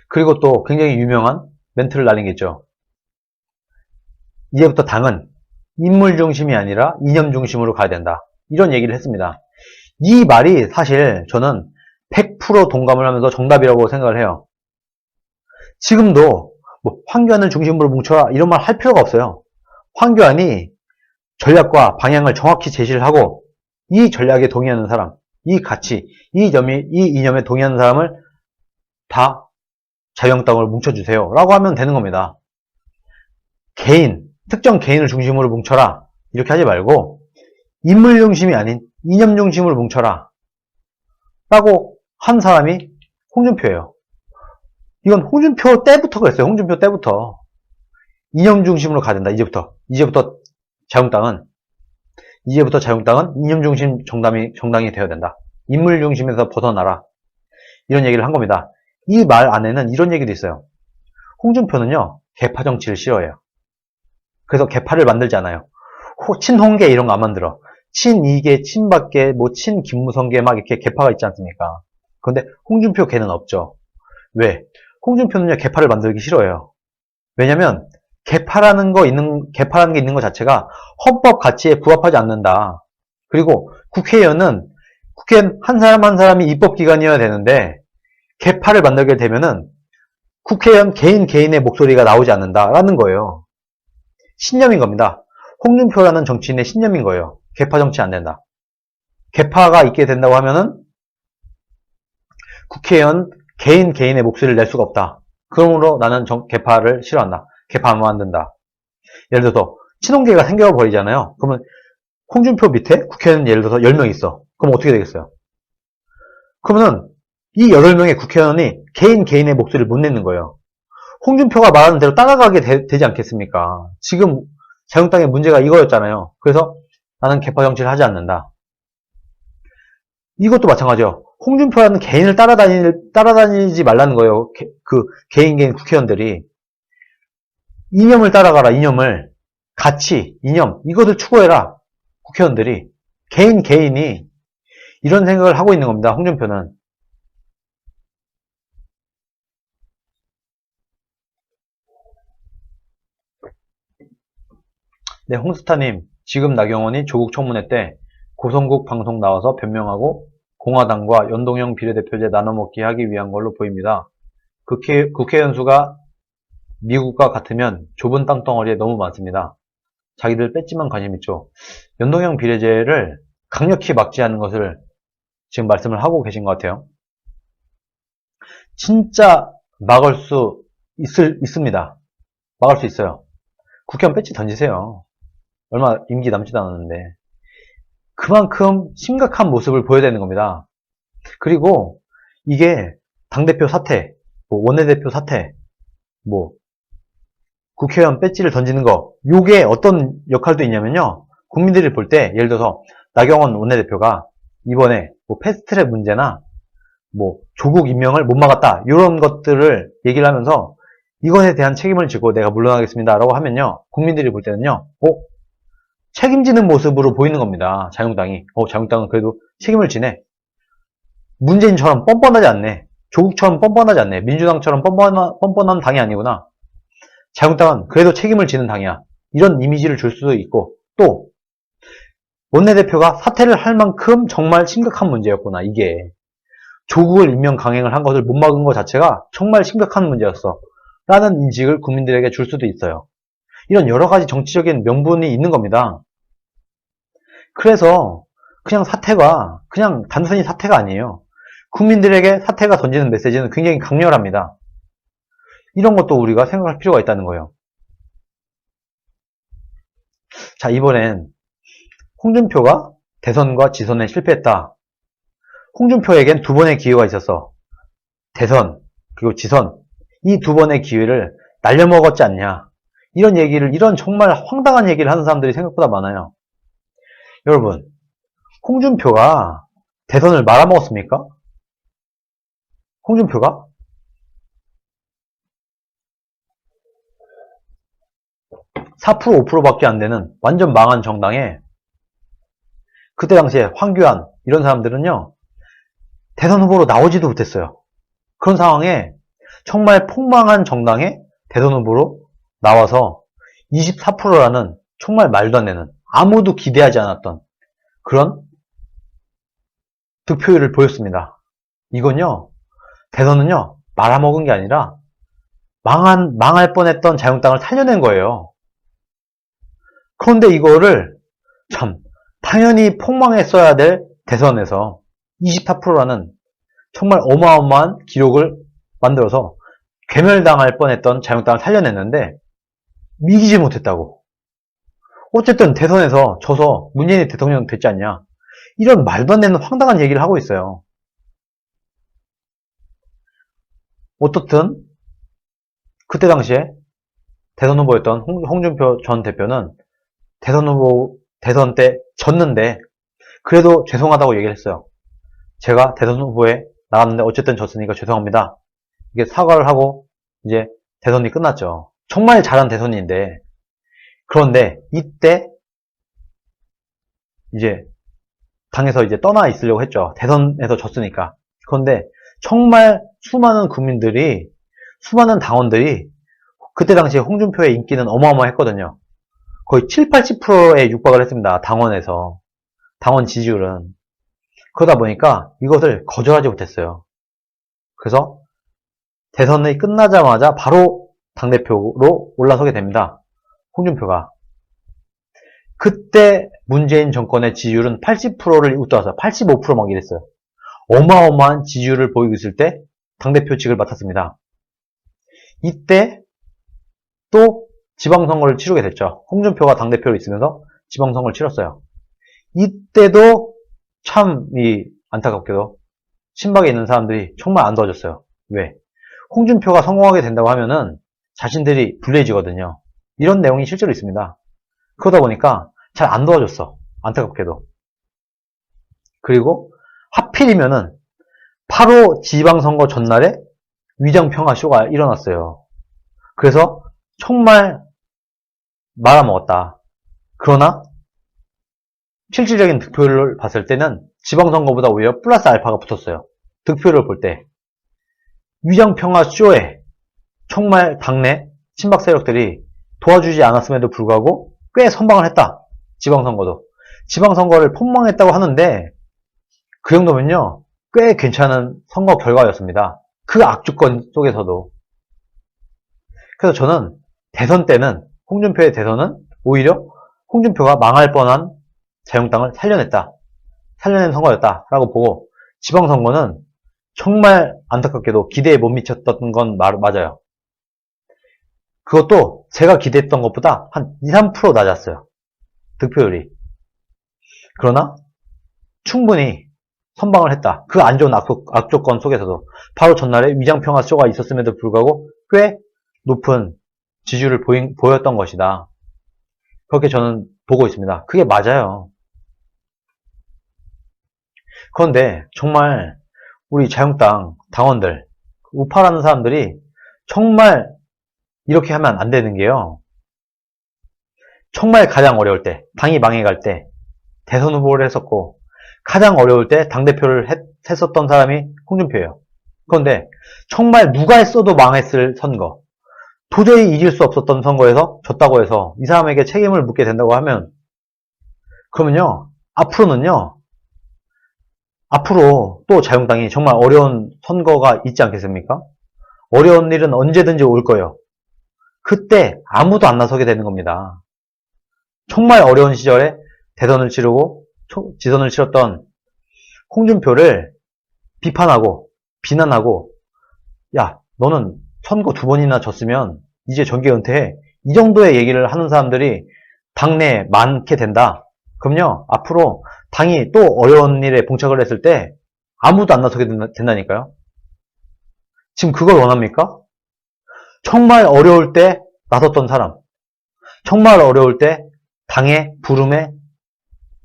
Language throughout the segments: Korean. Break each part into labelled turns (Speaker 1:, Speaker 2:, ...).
Speaker 1: 그리고 또 굉장히 유명한 멘트를 날린 게 있죠. 이제부터 당은 인물 중심이 아니라 이념 중심으로 가야 된다. 이런 얘기를 했습니다. 이 말이 사실 저는 100% 동감을 하면서 정답이라고 생각을 해요. 지금도 뭐 황교안을 중심으로 뭉쳐라 이런 말 할 필요가 없어요. 황교안이 전략과 방향을 정확히 제시를 하고 이 전략에 동의하는 사람, 이 가치, 이 이념에 동의하는 사람을 다 자유한국당으로 뭉쳐주세요 라고 하면 되는 겁니다. 특정 개인을 중심으로 뭉쳐라 이렇게 하지 말고 인물 중심이 아닌 이념 중심으로 뭉쳐라 라고 한 사람이 홍준표예요. 이건 홍준표 때부터 그랬어요. 홍준표 때부터 이념 중심으로 가야 된다. 이제부터 자유한국당은 이념 중심 정당이 되어야 된다. 인물 중심에서 벗어나라. 이런 얘기를 한 겁니다. 이 말 안에는 이런 얘기도 있어요. 홍준표는요, 개파 정치를 싫어해요. 그래서 개파를 만들지 않아요. 친홍계 이런 거 안 만들어. 친이계, 친박계, 뭐 친김무성계 막 이렇게 개파가 있지 않습니까? 그런데 홍준표 개는 없죠. 왜? 홍준표는요, 개파를 만들기 싫어해요. 왜냐면 개파라는 게 있는 것 자체가 헌법 가치에 부합하지 않는다. 그리고 국회의원은 한 사람 한 사람이 입법기관이어야 되는데 개파를 만들게 되면은 국회의원 개인의 목소리가 나오지 않는다라는 거예요. 신념인 겁니다. 홍준표라는 정치인의 신념인 거예요. 개파 정치 안 된다. 개파가 있게 된다고 하면은 국회의원 개인의 목소리를 낼 수가 없다. 그러므로 나는 개파를 싫어한다. 개파 안 만든다. 예를 들어서 친홍계가 생겨버리잖아요. 그러면 홍준표 밑에 국회의원 예를 들어서 10명 있어. 그럼 어떻게 되겠어요? 그러면은 이 8명의 국회의원이 개인의 목소리를 못 내는 거예요. 홍준표가 말하는 대로 따라가게 되지 않겠습니까? 지금 자유한국당의 문제가 이거였잖아요. 그래서 나는 개파 정치를 하지 않는다. 이것도 마찬가지예요. 홍준표라는 개인을 따라다니지 말라는 거예요. 개인 국회의원들이. 이념을 따라가라, 이념을. 가치, 이념, 이것을 추구해라. 국회의원들이. 개인이 이런 생각을 하고 있는 겁니다. 홍준표는. 네, 홍스타님. 지금 나경원이 조국 청문회 때 고성국 방송 나와서 변명하고 공화당과 연동형 비례대표제 나눠먹기 하기 위한 걸로 보입니다. 국회의원 수가 미국과 같으면 좁은 땅덩어리에 너무 많습니다. 자기들 뺐지만 관심 있죠. 연동형 비례제를 강력히 막지 않는 것을 지금 말씀을 하고 계신 것 같아요. 진짜 막을 수 있습니다. 막을 수 있어요. 국회의원 배지 던지세요. 얼마 임기 남지도 않았는데. 그만큼 심각한 모습을 보여야 되는 겁니다. 그리고 이게 당대표 사퇴, 원내대표 사퇴, 국회의원 배지를 던지는 거, 요게 어떤 역할도 있냐면요. 국민들이 볼 때, 예를 들어서 나경원 원내대표가 이번에 패스트트랙 문제나 조국 임명을 못 막았다, 이런 것들을 얘기를 하면서 이것에 대한 책임을 지고 내가 물러나겠습니다 라고 하면요, 국민들이 볼 때는요, 책임지는 모습으로 보이는 겁니다. 자유한국당이. 자유한국당은 그래도 책임을 지네. 문재인처럼 뻔뻔하지 않네. 조국처럼 뻔뻔하지 않네. 민주당처럼 뻔뻔한 당이 아니구나. 자유한국당은 그래도 책임을 지는 당이야. 이런 이미지를 줄 수도 있고, 또 원내대표가 사퇴를 할 만큼 정말 심각한 문제였구나. 이게 조국을 임명 강행을 한 것을 못 막은 것 자체가 정말 심각한 문제였어 라는 인식을 국민들에게 줄 수도 있어요. 이런 여러 가지 정치적인 명분이 있는 겁니다. 그래서 그냥 단순히 사퇴가 아니에요. 국민들에게 사퇴가 던지는 메시지는 굉장히 강렬합니다. 이런 것도 우리가 생각할 필요가 있다는 거예요. 자, 이번엔 홍준표가 대선과 지선에 실패했다. 홍준표에겐 2번의 기회가 있었어. 대선, 그리고 지선. 이 2번의 기회를 날려먹었지 않냐. 이런 정말 황당한 얘기를 하는 사람들이 생각보다 많아요. 여러분, 홍준표가 대선을 말아먹었습니까? 홍준표가? 4% 5%밖에 안 되는 완전 망한 정당에 그때 당시에 황교안 이런 사람들은요, 대선 후보로 나오지도 못했어요. 그런 상황에 정말 폭망한 정당의 대선 후보로 나와서 24%라는 정말 말도 안 되는, 아무도 기대하지 않았던 그런 득표율을 보였습니다. 이건요, 대선은요, 말아먹은 게 아니라 망할 뻔했던 자유한국당을 살려낸 거예요. 그런데 이거를 참 당연히 폭망했어야 될 대선에서 24%라는 정말 어마어마한 기록을 만들어서 괴멸당할 뻔했던 자유한국당을 살려냈는데 이기지 못했다고. 어쨌든 대선에서 져서 문재인이 대통령 됐지 않냐. 이런 말도 안 되는 황당한 얘기를 하고 있어요. 어떻든 그때 당시에 대선 후보였던 홍준표 전 대표는 대선 때 졌는데 그래도 죄송하다고 얘기를 했어요. 제가 대선 후보에 나갔는데 어쨌든 졌으니까 죄송합니다. 이게 사과를 하고 이제 대선이 끝났죠. 정말 잘한 대선인데, 그런데 이때 이제 당에서 이제 떠나 있으려고 했죠. 대선에서 졌으니까. 그런데 정말 수많은 국민들이, 수많은 당원들이 그때 당시에 홍준표의 인기는 어마어마했거든요. 거의 7, 80%에 육박을 했습니다. 당원에서. 당원 지지율은. 그러다 보니까 이것을 거절하지 못했어요. 그래서 대선이 끝나자마자 바로 당대표로 올라서게 됩니다. 홍준표가. 그때 문재인 정권의 지지율은 80%를 웃돌아서 85% 막 이랬어요. 어마어마한 지지율을 보이고 있을 때 당대표직을 맡았습니다. 이때 또 지방선거를 치르게 됐죠. 홍준표가 당대표로 있으면서 지방선거를 치렀어요. 이때도 참 안타깝게도 친박에 있는 사람들이 정말 안 도와줬어요. 왜? 홍준표가 성공하게 된다고 하면은 자신들이 불리해지거든요. 이런 내용이 실제로 있습니다. 그러다 보니까 잘 안 도와줬어. 안타깝게도. 그리고 하필이면은 바로 지방선거 전날에 위장평화 쇼가 일어났어요. 그래서 정말 말아먹었다. 그러나 실질적인 득표율을 봤을 때는 지방선거보다 오히려 플러스 알파가 붙었어요. 득표율을 볼 때. 위장평화 쇼에 정말 당내 친박 세력들이 도와주지 않았음에도 불구하고 꽤 선방을 했다. 지방선거도. 지방선거를 폭망했다고 하는데 그 정도면요. 꽤 괜찮은 선거 결과였습니다. 그 악주권 속에서도. 그래서 저는 대선 때는, 홍준표의 대선은 오히려 홍준표가 망할 뻔한 자유한국당을 살려냈다. 살려낸 선거였다. 라고 보고, 지방선거는 정말 안타깝게도 기대에 못 미쳤던 건 맞아요. 그것도 제가 기대했던 것보다 한 2, 3% 낮았어요. 득표율이. 그러나 충분히 선방을 했다. 그 안 좋은 악조건 속에서도 바로 전날에 위장평화 쇼가 있었음에도 불구하고 꽤 높은 지지율을 보였던 것이다. 그렇게 저는 보고 있습니다. 그게 맞아요. 그런데 정말 우리 자유한국당 당원들, 우파라는 사람들이 정말 이렇게 하면 안 되는 게요. 정말 가장 어려울 때, 당이 망해갈 때 대선 후보를 했었고 가장 어려울 때 당대표를 했었던 사람이 홍준표예요. 그런데 정말 누가 했어도 망했을 선거, 도저히 이길 수 없었던 선거에서 졌다고 해서 이 사람에게 책임을 묻게 된다고 하면, 그러면요, 앞으로 또 자유한국당이 정말 어려운 선거가 있지 않겠습니까? 어려운 일은 언제든지 올 거예요. 그때 아무도 안 나서게 되는 겁니다. 정말 어려운 시절에 대선을 치르고 지선을 치렀던 홍준표를 비판하고 비난하고, 야, 너는 선거 2번이나 졌으면 이제 정계 은퇴해. 이 정도의 얘기를 하는 사람들이 당내에 많게 된다. 그럼요, 앞으로 당이 또 어려운 일에 봉착을 했을 때 아무도 안 나서게 된다니까요. 지금 그걸 원합니까? 정말 어려울 때 나섰던 사람, 정말 어려울 때 당의 부름에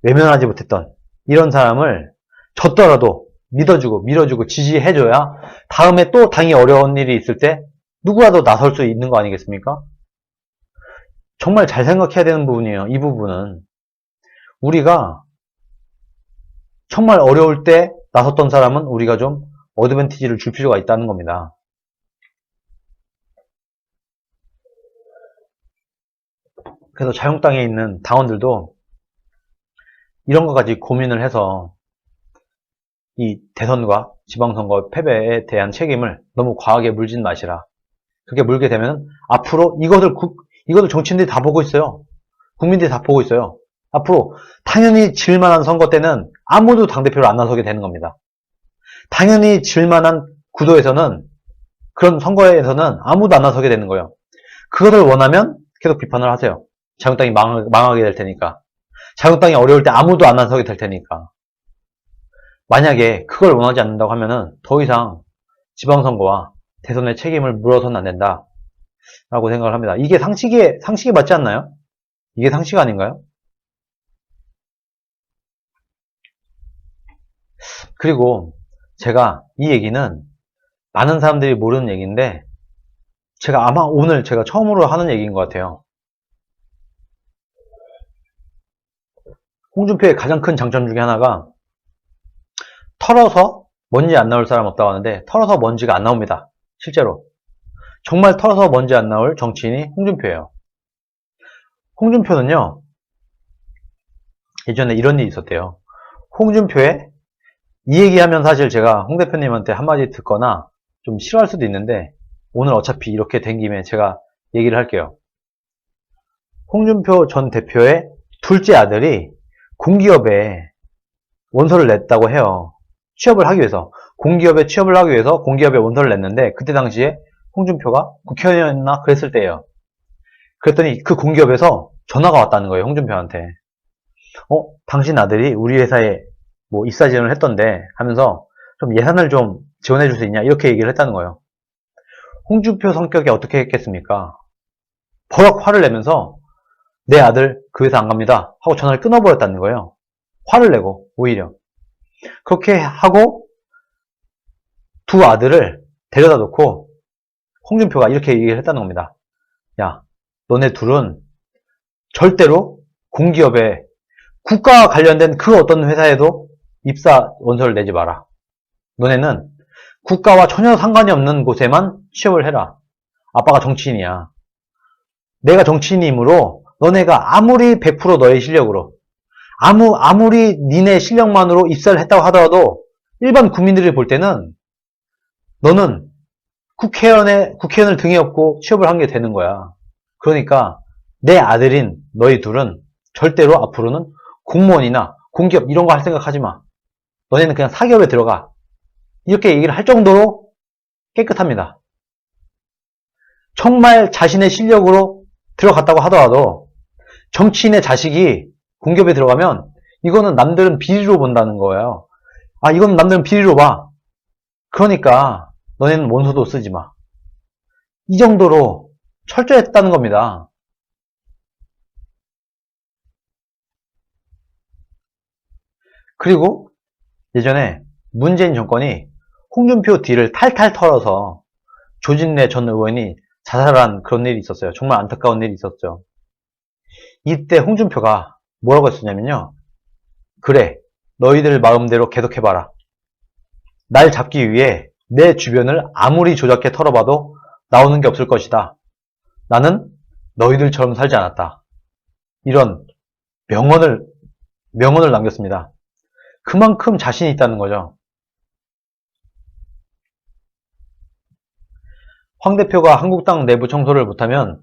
Speaker 1: 외면하지 못했던 이런 사람을 졌더라도 믿어주고 밀어주고 지지해줘야 다음에 또 당이 어려운 일이 있을 때 누구라도 나설 수 있는 거 아니겠습니까? 정말 잘 생각해야 되는 부분이에요. 이 부분은 우리가 정말 어려울 때 나섰던 사람은 우리가 좀 어드밴티지를 줄 필요가 있다는 겁니다. 그래서 자유한국당에 있는 당원들도 이런 것까지 고민을 해서 이 대선과 지방선거 패배에 대한 책임을 너무 과하게 물진 마시라. 그렇게 물게 되면 앞으로 이것을 정치인들이 다 보고 있어요. 국민들이 다 보고 있어요. 앞으로 당연히 질만한 선거 때는 아무도 당대표로 안 나서게 되는 겁니다. 당연히 질만한 구도에서는, 그런 선거에서는 아무도 안 나서게 되는 거예요. 그것을 원하면 계속 비판을 하세요. 자유한국당이 망하게 될 테니까. 자유한국당이 어려울 때 아무도 안 나서게 될 테니까. 만약에 그걸 원하지 않는다고 하면은 더 이상 지방선거와 대선의 책임을 물어서는 안 된다 라고 생각을 합니다. 이게 상식에 맞지 않나요? 이게 상식 아닌가요? 그리고 제가 이 얘기는 많은 사람들이 모르는 얘기인데 제가 아마 오늘 제가 처음으로 하는 얘기인 것 같아요. 홍준표의 가장 큰 장점 중에 하나가 털어서 먼지 안 나올 사람 없다고 하는데 털어서 먼지가 안 나옵니다. 실제로. 정말 털어서 먼지 안 나올 정치인이 홍준표예요. 홍준표는요, 예전에 이런 일이 있었대요. 홍준표의 이 얘기하면 사실 제가 홍 대표님한테 한마디 듣거나 좀 싫어할 수도 있는데 오늘 어차피 이렇게 된 김에 제가 얘기를 할게요. 홍준표 전 대표의 둘째 아들이 공기업에 원서를 냈다고 해요. 취업을 하기 위해서. 공기업에 취업을 하기 위해서 공기업에 원서를 냈는데 그때 당시에 홍준표가 국회의원이었나 그랬을 때예요. 그랬더니 그 공기업에서 전화가 왔다는 거예요. 홍준표한테. 당신 아들이 우리 회사에 뭐 입사 지원을 했던데 하면서 좀 예산을 좀 지원해 줄 수 있냐 이렇게 얘기를 했다는 거예요. 홍준표 성격이 어떻게 했겠습니까? 버럭 화를 내면서 내 아들 그 회사 안 갑니다 하고 전화를 끊어버렸다는 거예요. 화를 내고 오히려 그렇게 하고 두 아들을 데려다 놓고 홍준표가 이렇게 얘기를 했다는 겁니다. 야, 너네 둘은 절대로 공기업에 국가와 관련된 그 어떤 회사에도 입사 원서를 내지 마라. 너네는 국가와 전혀 상관이 없는 곳에만 취업을 해라. 아빠가 정치인이야. 내가 정치인이므로 너네가 아무리 100% 너의 실력으로 아무리 니네 실력만으로 입사를 했다고 하더라도 일반 국민들이 볼 때는 너는 국회의원을 등에 업고 취업을 한 게 되는 거야. 그러니까 내 아들인 너희 둘은 절대로 앞으로는 공무원이나 공기업 이런 거 할 생각하지 마. 너네는 그냥 사기업에 들어가. 이렇게 얘기를 할 정도로 깨끗합니다. 정말 자신의 실력으로 들어갔다고 하더라도 정치인의 자식이 공기업에 들어가면 이거는 남들은 비리로 본다는 거예요. 이거는 남들은 비리로 봐. 그러니까 너네는 원서도 쓰지 마. 이 정도로 철저했다는 겁니다. 그리고 예전에 문재인 정권이 홍준표 뒤를 탈탈 털어서 조진래 전 의원이 자살한 그런 일이 있었어요. 정말 안타까운 일이 있었죠. 이때 홍준표가 뭐라고 했었냐면요. 그래, 너희들 마음대로 계속해봐라. 날 잡기 위해 내 주변을 아무리 조작해 털어봐도 나오는 게 없을 것이다. 나는 너희들처럼 살지 않았다. 이런 명언을 남겼습니다. 그만큼 자신이 있다는 거죠. 황 대표가 한국당 내부 청소를 못하면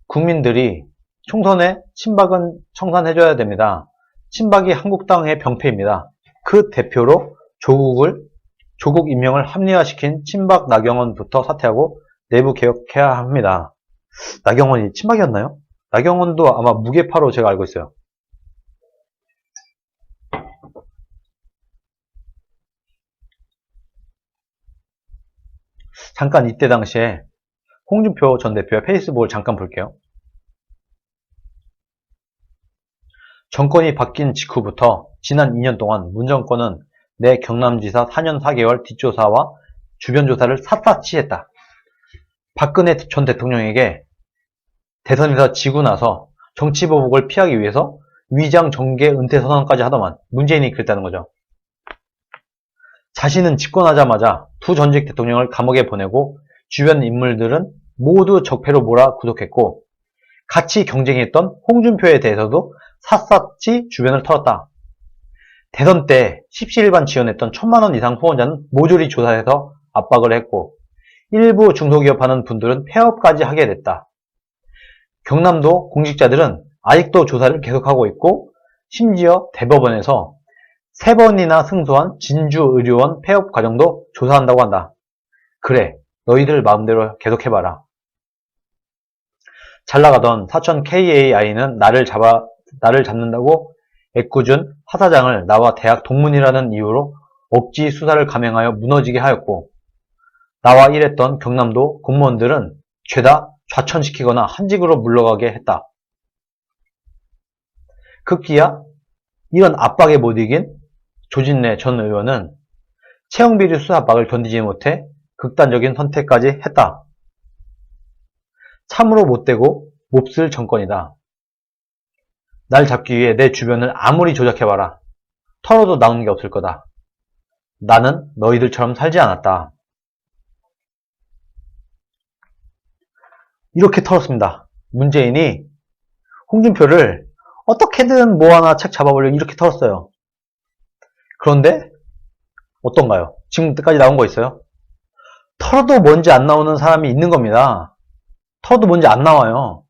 Speaker 1: 국민들이 총선에 친박은 청산해줘야 됩니다. 친박이 한국당의 병폐입니다. 그 대표로 조국 임명을 합리화시킨 친박 나경원부터 사퇴하고 내부 개혁해야 합니다. 나경원이 친박이었나요? 나경원도 아마 무게파로 제가 알고 있어요. 잠깐 이때 당시에 홍준표 전 대표의 페이스북을 잠깐 볼게요. 정권이 바뀐 직후부터 지난 2년 동안 문 정권은 내 경남지사 4년 4개월 뒷조사와 주변 조사를 샅샅이 했다. 박근혜 전 대통령에게 대선에서 지고 나서 정치보복을 피하기 위해서 위장 정계 은퇴 선언까지 하더만 문재인이 그랬다는 거죠. 자신은 집권하자마자 두 전직 대통령을 감옥에 보내고 주변 인물들은 모두 적폐로 몰아 구속했고 같이 경쟁했던 홍준표에 대해서도 샅샅이 주변을 털었다. 대선 때 십시일반 지원했던 1,000만원 이상 후원자는 모조리 조사해서 압박을 했고 일부 중소기업 하는 분들은 폐업까지 하게 됐다. 경남도 공직자들은 아직도 조사를 계속하고 있고 심지어 대법원에서 3번이나 승소한 진주의료원 폐업 과정도 조사한다고 한다. 그래, 너희들 마음대로 계속해봐라. 잘나가던 사천 KAI는 나를 잡는다고 애꿎은 하사장을 나와 대학 동문이라는 이유로 억지 수사를 감행하여 무너지게 하였고 나와 일했던 경남도 공무원들은 죄다 좌천시키거나 한직으로 물러가게 했다. 급기야 이런 압박에 못 이긴 조진래 전 의원은 채용비리 수사 압박을 견디지 못해 극단적인 선택까지 했다. 참으로 못되고 몹쓸 정권이다. 날 잡기 위해 내 주변을 아무리 조작해봐라. 털어도 나오는 게 없을 거다. 나는 너희들처럼 살지 않았다. 이렇게 털었습니다. 문재인이 홍준표를 어떻게든 뭐 하나 착 잡아보려고 이렇게 털었어요. 그런데 어떤가요? 지금 때까지 나온 거 있어요? 털어도 뭔지 안 나오는 사람이 있는 겁니다. 털어도 뭔지 안 나와요.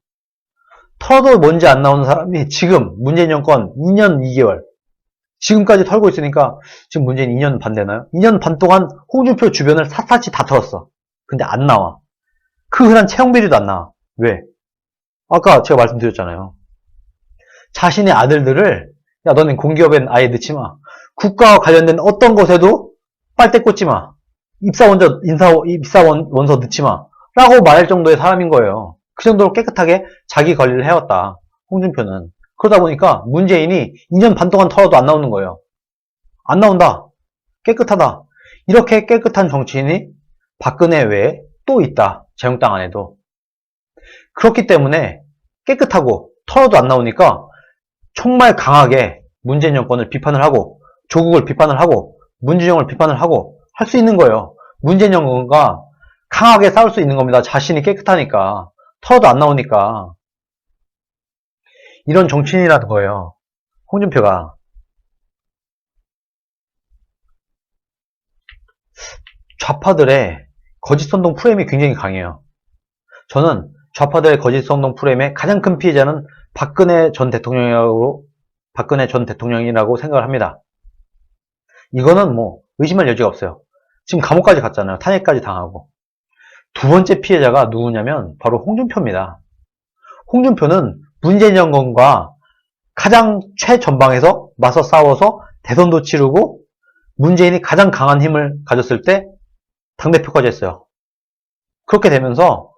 Speaker 1: 털어도 뭔지 안 나오는 사람이 지금 문재인 정권 2년 2개월 지금까지 털고 있으니까 지금 문재인 2년 반 되나요? 2년 반 동안 홍준표 주변을 샅샅이 다 털었어. 근데 안 나와. 그 흔한 채용비리도 안 나와. 왜? 아까 제가 말씀드렸잖아요. 자신의 아들들을 야 너는 공기업엔 아예 넣지 마. 국가와 관련된 어떤 것에도 빨대 꽂지 마. 입사원서 넣지 마. 라고 말할 정도의 사람인 거예요. 그 정도로 깨끗하게 자기 관리를 해왔다. 홍준표는. 그러다 보니까 문재인이 2년 반 동안 털어도 안 나오는 거예요. 안 나온다. 깨끗하다. 이렇게 깨끗한 정치인이 박근혜 외에 또 있다. 자유한국당 안에도. 그렇기 때문에 깨끗하고 털어도 안 나오니까 정말 강하게 문재인 정권을 비판을 하고 조국을 비판을 하고 문준영을 비판을 하고 할 수 있는 거예요. 문재인 정권과 강하게 싸울 수 있는 겁니다. 자신이 깨끗하니까. 털어도 안 나오니까. 이런 정치인이라는 거예요. 홍준표가. 좌파들의 거짓선동 프레임이 굉장히 강해요. 저는 좌파들의 거짓선동 프레임의 가장 큰 피해자는 박근혜 전 대통령이라고 생각을 합니다. 이거는 뭐 의심할 여지가 없어요. 지금 감옥까지 갔잖아요. 탄핵까지 당하고. 두 번째 피해자가 누구냐면 바로 홍준표입니다. 홍준표는 문재인 정권과 가장 최전방에서 맞서 싸워서 대선도 치르고 문재인이 가장 강한 힘을 가졌을 때 당대표까지 했어요. 그렇게 되면서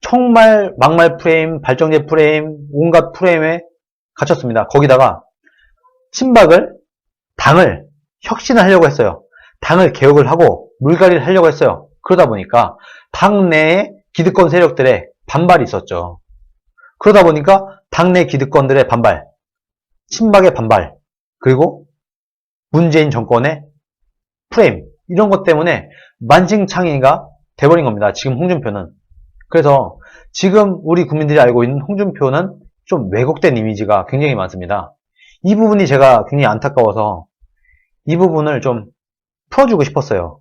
Speaker 1: 정말 막말 프레임, 발정제 프레임, 온갖 프레임에 갇혔습니다. 거기다가 당을 혁신하려고 했어요. 당을 개혁을 하고 물갈이를 하려고 했어요. 그러다 보니까 당내에 기득권 세력들의 반발이 있었죠. 그러다 보니까 당내 기득권들의 반발, 친박의 반발, 그리고 문재인 정권의 프레임, 이런 것 때문에 만신창이가 돼버린 겁니다. 지금 홍준표는. 그래서 지금 우리 국민들이 알고 있는 홍준표는 좀 왜곡된 이미지가 굉장히 많습니다. 이 부분이 제가 굉장히 안타까워서 이 부분을 좀 풀어주고 싶었어요.